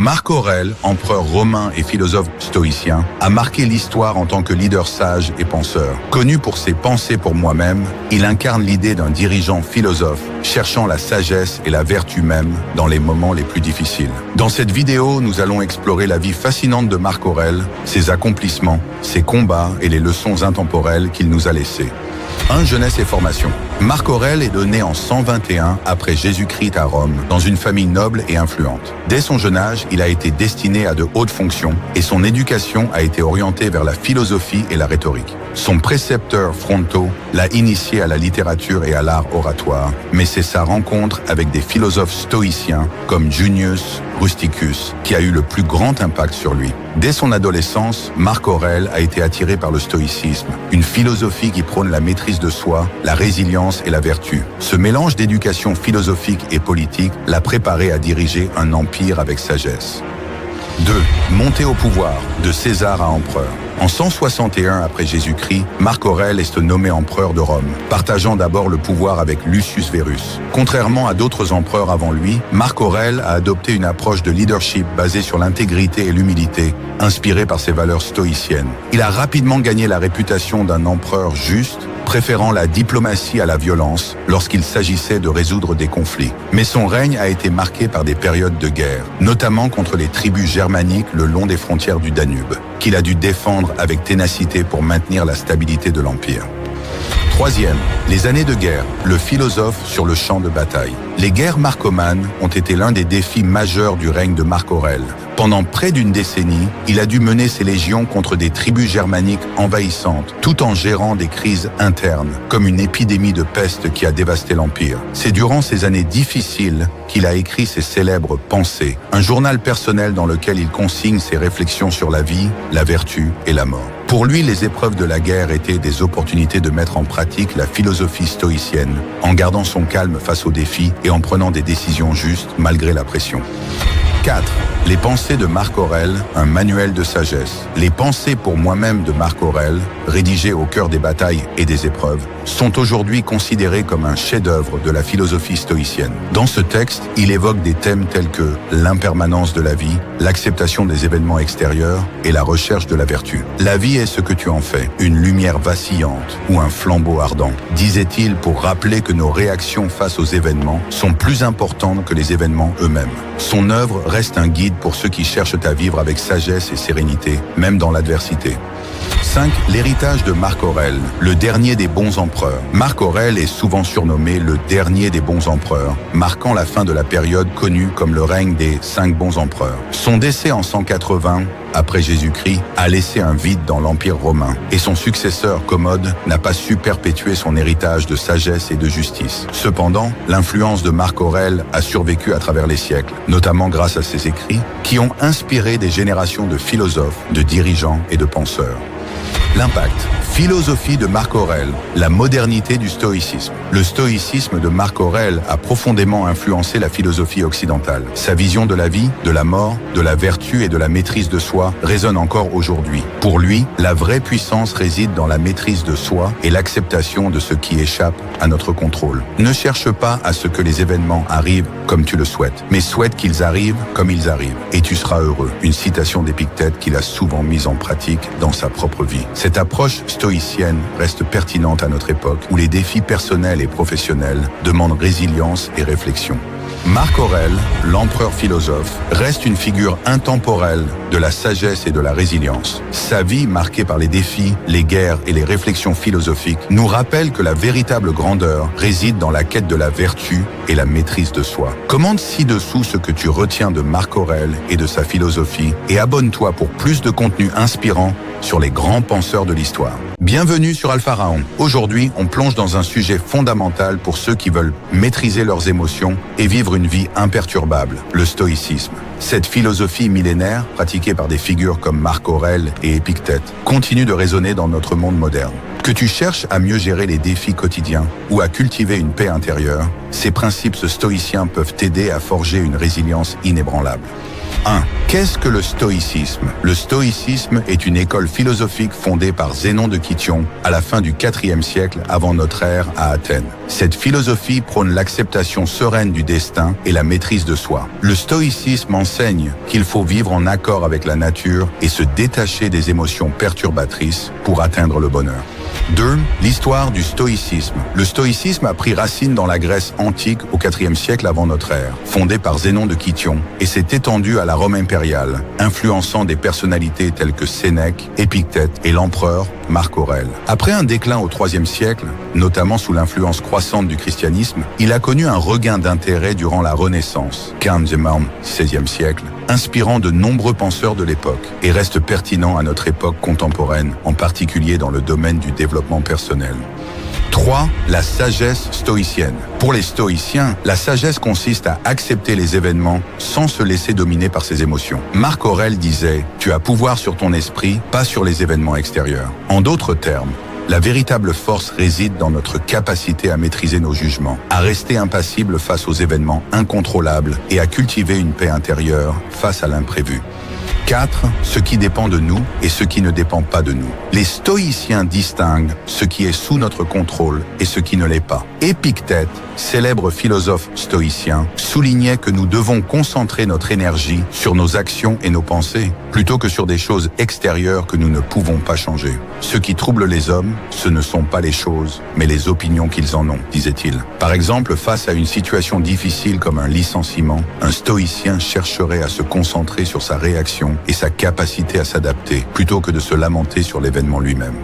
Marc Aurèle, empereur romain et philosophe stoïcien, a marqué l'histoire en tant que leader sage et penseur. Connu pour ses pensées pour moi-même, il incarne l'idée d'un dirigeant philosophe cherchant la sagesse et la vertu même dans les moments les plus difficiles. Dans cette vidéo, nous allons explorer la vie fascinante de Marc Aurèle, ses accomplissements, ses combats et les leçons intemporelles qu'il nous a laissées. 1. Jeunesse et formation. Marc Aurèle est né en 121 après Jésus-Christ à Rome, dans une famille noble et influente. Dès son jeune âge, il a été destiné à de hautes fonctions et son éducation a été orientée vers la philosophie et la rhétorique. Son précepteur Fronto l'a initié à la littérature et à l'art oratoire, mais c'est sa rencontre avec des philosophes stoïciens comme Junius Rusticus qui a eu le plus grand impact sur lui. Dès son adolescence, Marc Aurèle a été attiré par le stoïcisme, une philosophie qui prône la maîtrise de soi, la résilience et la vertu. Ce mélange d'éducation philosophique et politique l'a préparé à diriger un empire avec sagesse. 2. Montée au pouvoir, de César à empereur. En 161 après Jésus-Christ, Marc Aurèle est nommé empereur de Rome, partageant d'abord le pouvoir avec Lucius Verus. Contrairement à d'autres empereurs avant lui, Marc Aurèle a adopté une approche de leadership basée sur l'intégrité et l'humilité, inspirée par ses valeurs stoïciennes. Il a rapidement gagné la réputation d'un empereur juste, préférant la diplomatie à la violence lorsqu'il s'agissait de résoudre des conflits. Mais son règne a été marqué par des périodes de guerre, notamment contre les tribus germaniques le long des frontières du Danube, qu'il a dû défendre avec ténacité pour maintenir la stabilité de l'Empire. 3. Les années de guerre, le philosophe sur le champ de bataille. Les guerres marcomanes ont été l'un des défis majeurs du règne de Marc Aurèle. Pendant près d'une décennie, il a dû mener ses légions contre des tribus germaniques envahissantes, tout en gérant des crises internes, comme une épidémie de peste qui a dévasté l'Empire. C'est durant ces années difficiles qu'il a écrit ses célèbres Pensées, un journal personnel dans lequel il consigne ses réflexions sur la vie, la vertu et la mort. Pour lui, les épreuves de la guerre étaient des opportunités de mettre en pratique la philosophie stoïcienne, en gardant son calme face aux défis et en prenant des décisions justes malgré la pression. 4. Les pensées de Marc Aurèle, un manuel de sagesse. Les pensées pour moi-même de Marc Aurèle, rédigées au cœur des batailles et des épreuves, sont aujourd'hui considérées comme un chef-d'œuvre de la philosophie stoïcienne. Dans ce texte, il évoque des thèmes tels que l'impermanence de la vie, l'acceptation des événements extérieurs et la recherche de la vertu. La vie est ce que tu en fais, une lumière vacillante ou un flambeau ardent, disait-il pour rappeler que nos réactions face aux événements sont plus importantes que les événements eux-mêmes. Son œuvre reste un guide pour ceux qui cherchent à vivre avec sagesse et sérénité, même dans l'adversité. 5. L'héritage de Marc Aurèle, le dernier des bons empereurs. Marc Aurèle est souvent surnommé le dernier des bons empereurs, marquant la fin de la période connue comme le règne des 5 bons empereurs. Son décès en 180 après Jésus-Christ a laissé un vide dans l'Empire romain et son successeur Commode n'a pas su perpétuer son héritage de sagesse et de justice. Cependant, l'influence de Marc Aurèle a survécu à travers les siècles, notamment grâce à ses écrits qui ont inspiré des générations de philosophes, de dirigeants et de penseurs. L'impact. Philosophie de Marc Aurèle, la modernité du stoïcisme. Le stoïcisme de Marc Aurèle a profondément influencé la philosophie occidentale. Sa vision de la vie, de la mort, de la vertu et de la maîtrise de soi résonne encore aujourd'hui. Pour lui, la vraie puissance réside dans la maîtrise de soi et l'acceptation de ce qui échappe à notre contrôle. Ne cherche pas à ce que les événements arrivent comme tu le souhaites, mais souhaite qu'ils arrivent comme ils arrivent, et tu seras heureux. Une citation d'Épictète qu'il a souvent mise en pratique dans sa propre vie. Cette approche stoïcienne reste pertinente à notre époque où les défis personnels et professionnels demandent résilience et réflexion. Marc Aurèle, l'empereur philosophe, reste une figure intemporelle de la sagesse et de la résilience. Sa vie, marquée par les défis, les guerres et les réflexions philosophiques, nous rappelle que la véritable grandeur réside dans la quête de la vertu et la maîtrise de soi. Commente ci-dessous ce que tu retiens de Marc Aurèle et de sa philosophie et abonne-toi pour plus de contenu inspirant sur les grands penseurs de l'histoire. Bienvenue sur Alpharaon. Aujourd'hui, on plonge dans un sujet fondamental pour ceux qui veulent maîtriser leurs émotions et vivre une vie imperturbable, le stoïcisme. Cette philosophie millénaire, pratiquée par des figures comme Marc Aurèle et Épictète, continue de résonner dans notre monde moderne. Que tu cherches à mieux gérer les défis quotidiens ou à cultiver une paix intérieure, ces principes stoïciens peuvent t'aider à forger une résilience inébranlable. 1. Qu'est-ce que le stoïcisme? Le stoïcisme est une école philosophique fondée par Zénon de Kition à la fin du IVe siècle avant notre ère à Athènes. Cette philosophie prône l'acceptation sereine du destin et la maîtrise de soi. Le stoïcisme enseigne qu'il faut vivre en accord avec la nature et se détacher des émotions perturbatrices pour atteindre le bonheur. 2. L'histoire du stoïcisme. Le stoïcisme a pris racine dans la Grèce antique au IVe siècle avant notre ère, fondée par Zénon de Kition, et s'est étendue à la Rome impériale, influençant des personnalités telles que Sénèque, Épictète et l'empereur Marc Aurèle. Après un déclin au IIIe siècle, notamment sous l'influence croissante du christianisme, il a connu un regain d'intérêt durant la Renaissance, XVe XVIe siècle, inspirant de nombreux penseurs de l'époque et reste pertinent à notre époque contemporaine, en particulier dans le domaine du développement personnel. 3. La sagesse stoïcienne. Pour les stoïciens, la sagesse consiste à accepter les événements sans se laisser dominer par ses émotions. Marc Aurèle disait « Tu as pouvoir sur ton esprit, pas sur les événements extérieurs ». En d'autres termes, la véritable force réside dans notre capacité à maîtriser nos jugements, à rester impassible face aux événements incontrôlables et à cultiver une paix intérieure face à l'imprévu. 4. Ce qui dépend de nous et ce qui ne dépend pas de nous. Les stoïciens distinguent ce qui est sous notre contrôle et ce qui ne l'est pas. Épictète, célèbre philosophe stoïcien, soulignait que nous devons concentrer notre énergie sur nos actions et nos pensées, plutôt que sur des choses extérieures que nous ne pouvons pas changer. Ce qui trouble les hommes, ce ne sont pas les choses, mais les opinions qu'ils en ont, disait-il. Par exemple, face à une situation difficile comme un licenciement, un stoïcien chercherait à se concentrer sur sa réaction et sa capacité à s'adapter, plutôt que de se lamenter sur l'événement lui-même.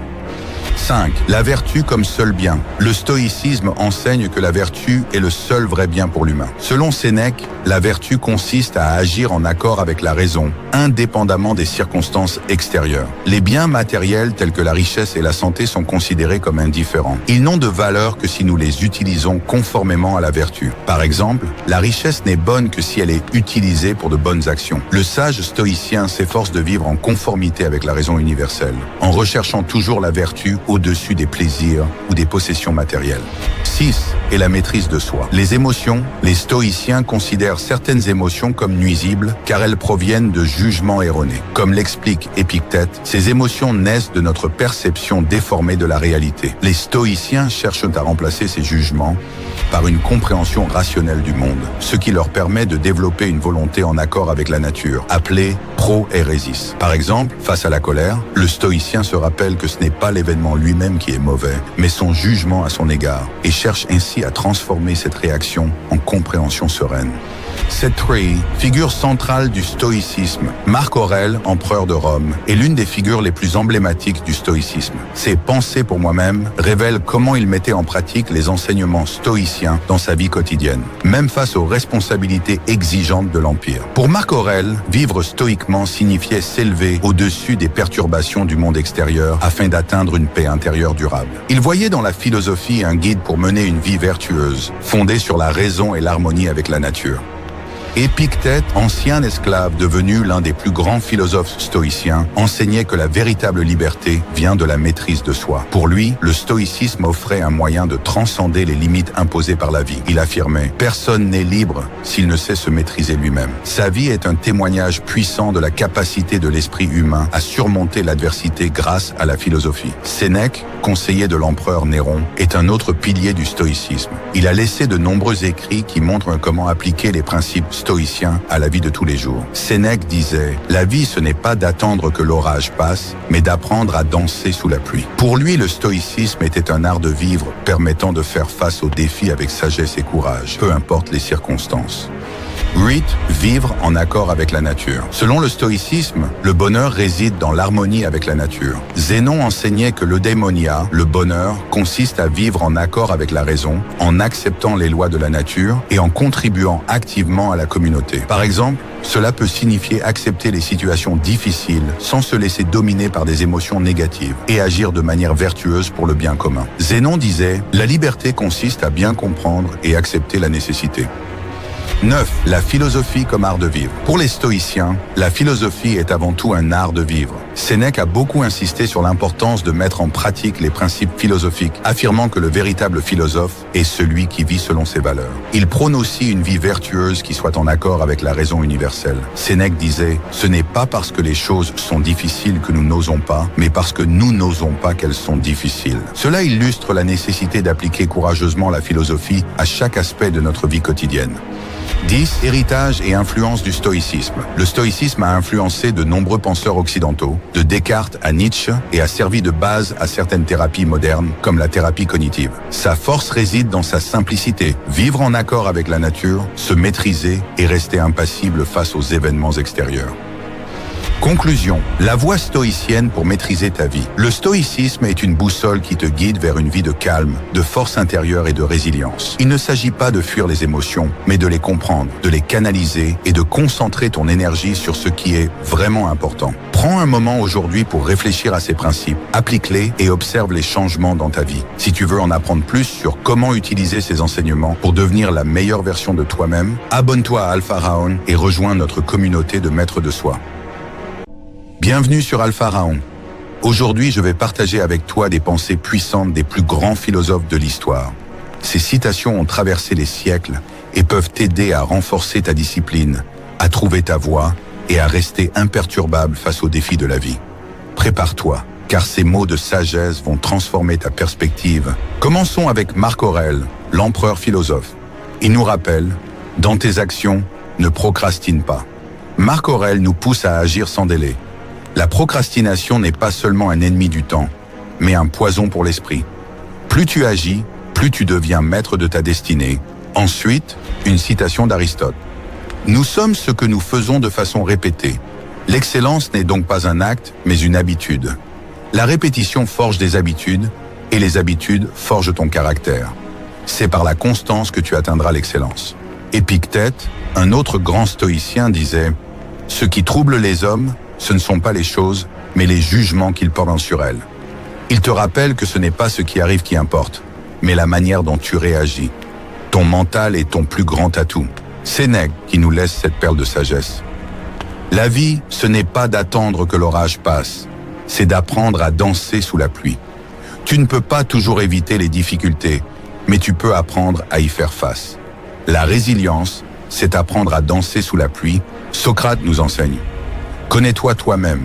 5. La vertu comme seul bien. Le stoïcisme enseigne que la vertu est le seul vrai bien pour l'humain. Selon Sénèque, la vertu consiste à agir en accord avec la raison, indépendamment des circonstances extérieures. Les biens matériels tels que la richesse et la santé sont considérés comme indifférents. Ils n'ont de valeur que si nous les utilisons conformément à la vertu. Par exemple, la richesse n'est bonne que si elle est utilisée pour de bonnes actions. Le sage stoïcien s'efforce de vivre en conformité avec la raison universelle, en recherchant toujours la vertu au-dessus des plaisirs ou des possessions matérielles. 6. Et la maîtrise de soi. Les émotions, les stoïciens considèrent certaines émotions comme nuisibles car elles proviennent de jugements erronés. Comme l'explique Épictète, ces émotions naissent de notre perception déformée de la réalité. Les stoïciens cherchent à remplacer ces jugements par une compréhension rationnelle du monde, ce qui leur permet de développer une volonté en accord avec la nature, appelée pro-hérésis. Par exemple, face à la colère, le stoïcien se rappelle que ce n'est pas l'événement lui-même qui est mauvais, mais son jugement à son égard, et cherche ainsi à transformer cette réaction en compréhension sereine. 7. Figure centrale du stoïcisme. Marc Aurèle, empereur de Rome, est l'une des figures les plus emblématiques du stoïcisme. Ses pensées pour moi-même révèlent comment il mettait en pratique les enseignements stoïciens dans sa vie quotidienne, même face aux responsabilités exigeantes de l'Empire. Pour Marc Aurèle, vivre stoïquement signifiait s'élever au-dessus des perturbations du monde extérieur afin d'atteindre une paix intérieure durable. Il voyait dans la philosophie un guide pour mener une vie vertueuse, fondée sur la raison et l'harmonie avec la nature. Épictète, ancien esclave devenu l'un des plus grands philosophes stoïciens, enseignait que la véritable liberté vient de la maîtrise de soi. Pour lui, le stoïcisme offrait un moyen de transcender les limites imposées par la vie. Il affirmait « Personne n'est libre s'il ne sait se maîtriser lui-même ». Sa vie est un témoignage puissant de la capacité de l'esprit humain à surmonter l'adversité grâce à la philosophie. Sénèque, conseiller de l'empereur Néron, est un autre pilier du stoïcisme. Il a laissé de nombreux écrits qui montrent comment appliquer les principes stoïcien à la vie de tous les jours. Sénèque disait « La vie, ce n'est pas d'attendre que l'orage passe, mais d'apprendre à danser sous la pluie ». Pour lui, le stoïcisme était un art de vivre permettant de faire face aux défis avec sagesse et courage, peu importe les circonstances. 8. Vivre en accord avec la nature. Selon le stoïcisme, le bonheur réside dans l'harmonie avec la nature. Zénon enseignait que l'eudémonia, le bonheur, consiste à vivre en accord avec la raison, en acceptant les lois de la nature et en contribuant activement à la communauté. Par exemple, cela peut signifier accepter les situations difficiles sans se laisser dominer par des émotions négatives et agir de manière vertueuse pour le bien commun. Zénon disait « La liberté consiste à bien comprendre et accepter la nécessité ». 9. La philosophie comme art de vivre. Pour les stoïciens, la philosophie est avant tout un art de vivre. Sénèque a beaucoup insisté sur l'importance de mettre en pratique les principes philosophiques, affirmant que le véritable philosophe est celui qui vit selon ses valeurs. Il prône aussi une vie vertueuse qui soit en accord avec la raison universelle. Sénèque disait « Ce n'est pas parce que les choses sont difficiles que nous n'osons pas, mais parce que nous n'osons pas qu'elles sont difficiles. » Cela illustre la nécessité d'appliquer courageusement la philosophie à chaque aspect de notre vie quotidienne. 10. Héritage et influence du stoïcisme. Le stoïcisme a influencé de nombreux penseurs occidentaux, de Descartes à Nietzsche, et a servi de base à certaines thérapies modernes, comme la thérapie cognitive. Sa force réside dans sa simplicité, vivre en accord avec la nature, se maîtriser et rester impassible face aux événements extérieurs. Conclusion. La voie stoïcienne pour maîtriser ta vie. Le stoïcisme est une boussole qui te guide vers une vie de calme, de force intérieure et de résilience. Il ne s'agit pas de fuir les émotions, mais de les comprendre, de les canaliser et de concentrer ton énergie sur ce qui est vraiment important. Prends un moment aujourd'hui pour réfléchir à ces principes, applique-les et observe les changements dans ta vie. Si tu veux en apprendre plus sur comment utiliser ces enseignements pour devenir la meilleure version de toi-même, abonne-toi à Alpha Raon et rejoins notre communauté de maîtres de soi. Bienvenue sur Alpha Raon. Aujourd'hui, je vais partager avec toi des pensées puissantes des plus grands philosophes de l'histoire. Ces citations ont traversé les siècles et peuvent t'aider à renforcer ta discipline, à trouver ta voie et à rester imperturbable face aux défis de la vie. Prépare-toi, car ces mots de sagesse vont transformer ta perspective. Commençons avec Marc Aurèle, l'empereur philosophe. Il nous rappelle, dans tes actions, ne procrastine pas. Marc Aurèle nous pousse à agir sans délai. La procrastination n'est pas seulement un ennemi du temps, mais un poison pour l'esprit. Plus tu agis, plus tu deviens maître de ta destinée. Ensuite, une citation d'Aristote. Nous sommes ce que nous faisons de façon répétée. L'excellence n'est donc pas un acte, mais une habitude. La répétition forge des habitudes, et les habitudes forgent ton caractère. C'est par la constance que tu atteindras l'excellence. Épictète, un autre grand stoïcien, disait « Ce qui trouble les hommes, ce ne sont pas les choses, mais les jugements qu'ils portent sur elles. » Il te rappelle que ce n'est pas ce qui arrive qui importe, mais la manière dont tu réagis. Ton mental est ton plus grand atout. Sénèque qui nous laisse cette perle de sagesse. La vie, ce n'est pas d'attendre que l'orage passe, c'est d'apprendre à danser sous la pluie. Tu ne peux pas toujours éviter les difficultés, mais tu peux apprendre à y faire face. La résilience, c'est apprendre à danser sous la pluie. Socrate nous enseigne. Connais-toi toi-même.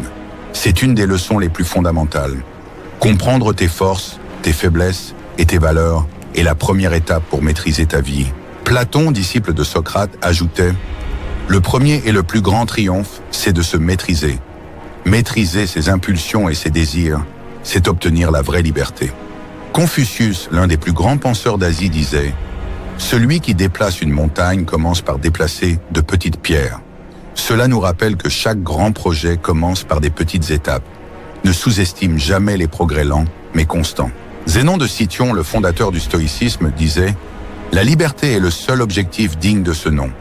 C'est une des leçons les plus fondamentales. Comprendre tes forces, tes faiblesses et tes valeurs est la première étape pour maîtriser ta vie. Platon, disciple de Socrate, ajoutait « Le premier et le plus grand triomphe, c'est de se maîtriser. Maîtriser ses impulsions et ses désirs, c'est obtenir la vraie liberté. » Confucius, l'un des plus grands penseurs d'Asie, disait « Celui qui déplace une montagne commence par déplacer de petites pierres. » Cela nous rappelle que chaque grand projet commence par des petites étapes. Ne sous-estime jamais les progrès lents, mais constants. Zénon de Cityon, le fondateur du stoïcisme, disait « La liberté est le seul objectif digne de ce nom. »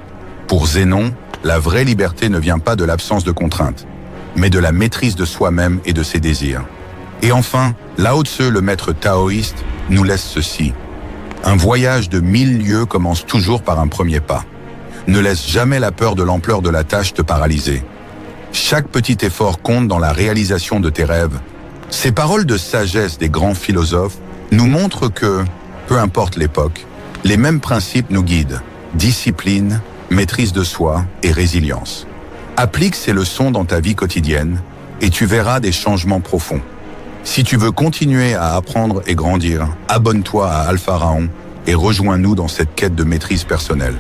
Pour Zénon, la vraie liberté ne vient pas de l'absence de contraintes, mais de la maîtrise de soi-même et de ses désirs. Et enfin, Lao Tse, le maître taoïste, nous laisse ceci. Un voyage de 1000 lieues commence toujours par un premier pas. Ne laisse jamais la peur de l'ampleur de la tâche te paralyser. Chaque petit effort compte dans la réalisation de tes rêves. Ces paroles de sagesse des grands philosophes nous montrent que, peu importe l'époque, les mêmes principes nous guident. Discipline, maîtrise de soi et résilience. Applique ces leçons dans ta vie quotidienne et tu verras des changements profonds. Si tu veux continuer à apprendre et grandir, abonne-toi à Alpha Raon et rejoins-nous dans cette quête de maîtrise personnelle.